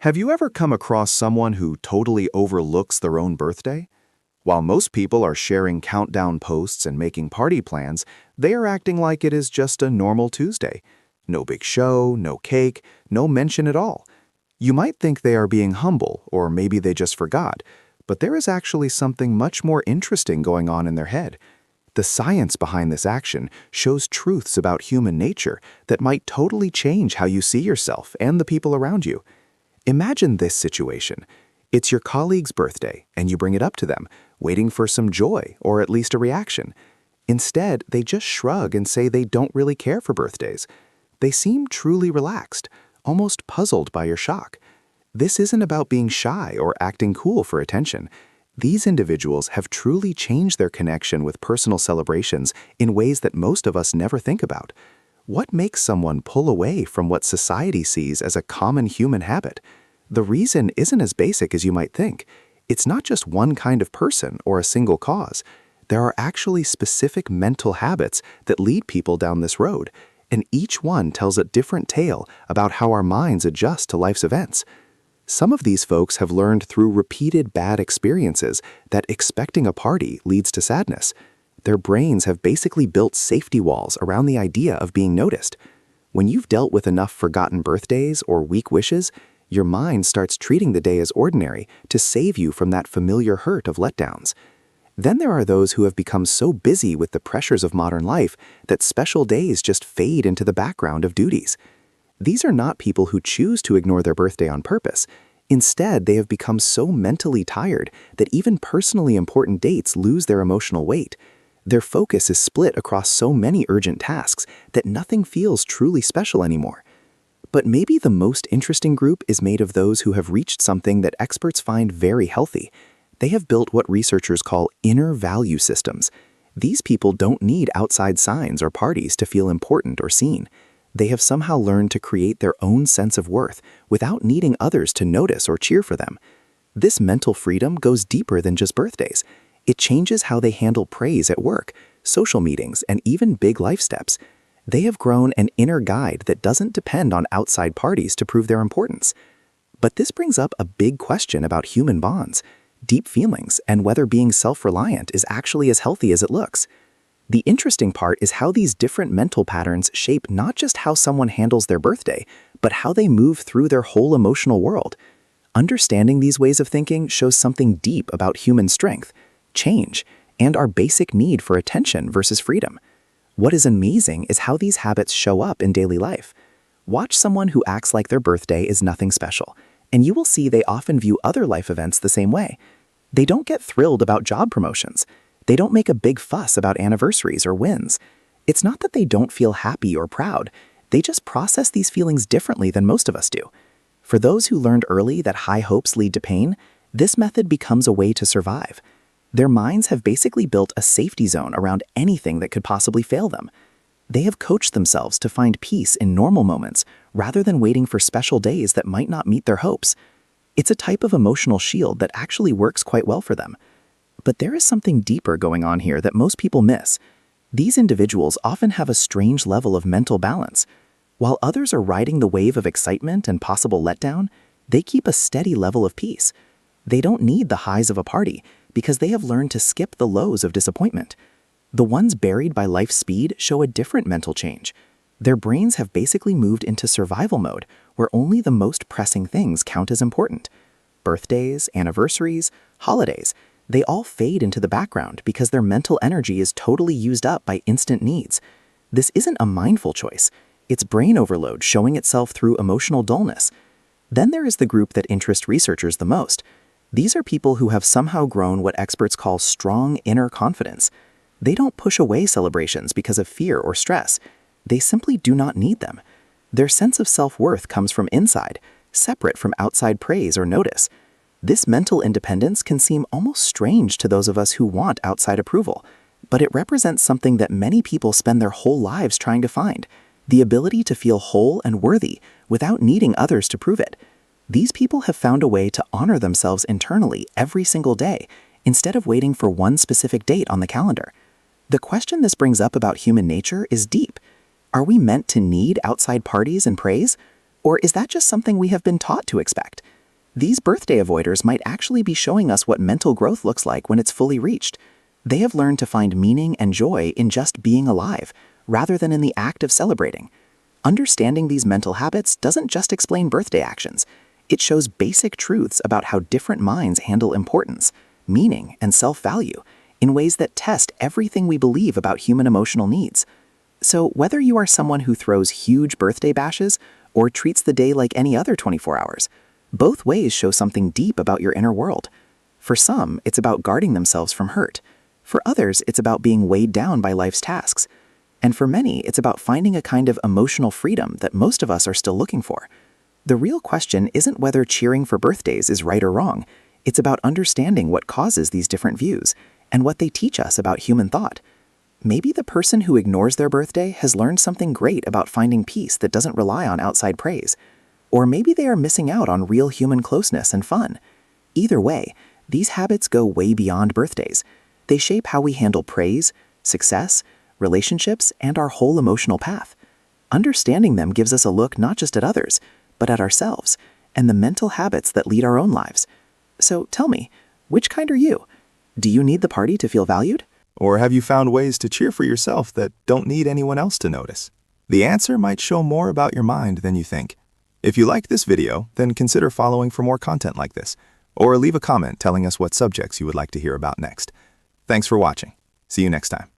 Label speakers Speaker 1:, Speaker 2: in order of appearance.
Speaker 1: Have you ever come across someone who totally overlooks their own birthday? While most people are sharing countdown posts and making party plans, they are acting like it is just a normal Tuesday. No big show, no cake, no mention at all. You might think they are being humble, or maybe they just forgot, but there is actually something much more interesting going on in their head. The science behind this action shows truths about human nature that might totally change how you see yourself and the people around you. Imagine this situation. It's your colleague's birthday, and you bring it up to them, waiting for some joy or at least a reaction. Instead, they just shrug and say they don't really care for birthdays. They seem truly relaxed, almost puzzled by your shock. This isn't about being shy or acting cool for attention. These individuals have truly changed their connection with personal celebrations in ways that most of us never think about. What makes someone pull away from what society sees as a common human habit? The reason isn't as basic as you might think. It's not just one kind of person or a single cause. There are actually specific mental habits that lead people down this road, and each one tells a different tale about how our minds adjust to life's events. Some of these folks have learned through repeated bad experiences that expecting a party leads to sadness. Their brains have basically built safety walls around the idea of being noticed. When you've dealt with enough forgotten birthdays or weak wishes, your mind starts treating the day as ordinary to save you from that familiar hurt of letdowns. Then there are those who have become so busy with the pressures of modern life that special days just fade into the background of duties. These are not people who choose to ignore their birthday on purpose. Instead, they have become so mentally tired that even personally important dates lose their emotional weight. Their focus is split across so many urgent tasks that nothing feels truly special anymore. But maybe the most interesting group is made of those who have reached something that experts find very healthy. They have built what researchers call inner value systems. These people don't need outside signs or parties to feel important or seen. They have somehow learned to create their own sense of worth without needing others to notice or cheer for them. This mental freedom goes deeper than just birthdays. It changes how they handle praise at work, social meetings, and even big life steps. They have grown an inner guide that doesn't depend on outside parties to prove their importance. But this brings up a big question about human bonds, deep feelings, and whether being self-reliant is actually as healthy as it looks. The interesting part is how these different mental patterns shape not just how someone handles their birthday, but how they move through their whole emotional world. Understanding these ways of thinking shows something deep about human strength, change, and our basic need for attention versus freedom. What is amazing is how these habits show up in daily life. Watch someone who acts like their birthday is nothing special, and you will see they often view other life events the same way. They don't get thrilled about job promotions. They don't make a big fuss about anniversaries or wins. It's not that they don't feel happy or proud. They just process these feelings differently than most of us do. For those who learned early that high hopes lead to pain, this method becomes a way to survive. Their minds have basically built a safety zone around anything that could possibly fail them. They have coached themselves to find peace in normal moments rather than waiting for special days that might not meet their hopes. It's a type of emotional shield that actually works quite well for them. But there is something deeper going on here that most people miss. These individuals often have a strange level of mental balance. While others are riding the wave of excitement and possible letdown, they keep a steady level of peace. They don't need the highs of a party because they have learned to skip the lows of disappointment. The ones buried by life's speed show a different mental change. Their brains have basically moved into survival mode, where only the most pressing things count as important. Birthdays, anniversaries, holidays, they all fade into the background because their mental energy is totally used up by instant needs. This isn't a mindful choice. It's brain overload showing itself through emotional dullness. Then there is the group that interests researchers the most. These are people who have somehow grown what experts call strong inner confidence. They don't push away celebrations because of fear or stress. They simply do not need them. Their sense of self-worth comes from inside, separate from outside praise or notice. This mental independence can seem almost strange to those of us who want outside approval, but it represents something that many people spend their whole lives trying to find: the ability to feel whole and worthy without needing others to prove it. These people have found a way to honor themselves internally every single day, instead of waiting for one specific date on the calendar. The question this brings up about human nature is deep. Are we meant to need outside parties and praise? Or is that just something we have been taught to expect?
Speaker 2: These birthday avoiders might actually be showing us what mental growth looks like when it's fully reached. They have learned to find meaning and joy in just being alive, rather than in the act of celebrating. Understanding these mental habits doesn't just explain birthday actions. It shows basic truths about how different minds handle importance, meaning, and self-value in ways that test everything we believe about human emotional needs. So whether you are someone who throws huge birthday bashes or treats the day like any other 24 hours, both ways show something deep about your inner world. For some, it's about guarding themselves from hurt. For others, it's about being weighed down by life's tasks. And for many, it's about finding a kind of emotional freedom that most of us are still looking for. The real question isn't whether cheering for birthdays is right or wrong. It's about understanding what causes these different views and what they teach us about human thought. Maybe the person who ignores their birthday has learned something great about finding peace that doesn't rely on outside praise. Or maybe they are missing out on real human closeness and fun. Either way, these habits go way beyond birthdays. They shape how we handle praise, success, relationships, and our whole emotional path. Understanding them gives us a look not just at others, but at ourselves and the mental habits that lead our own lives. So tell me, which kind are you? Do you need the party to feel valued?
Speaker 3: Or have you found ways to cheer for yourself that don't need anyone else to notice? The answer might show more about your mind than you think. If you liked this video, then consider following for more content like this, or leave a comment telling us what subjects you would like to hear about next. Thanks for watching. See you next time.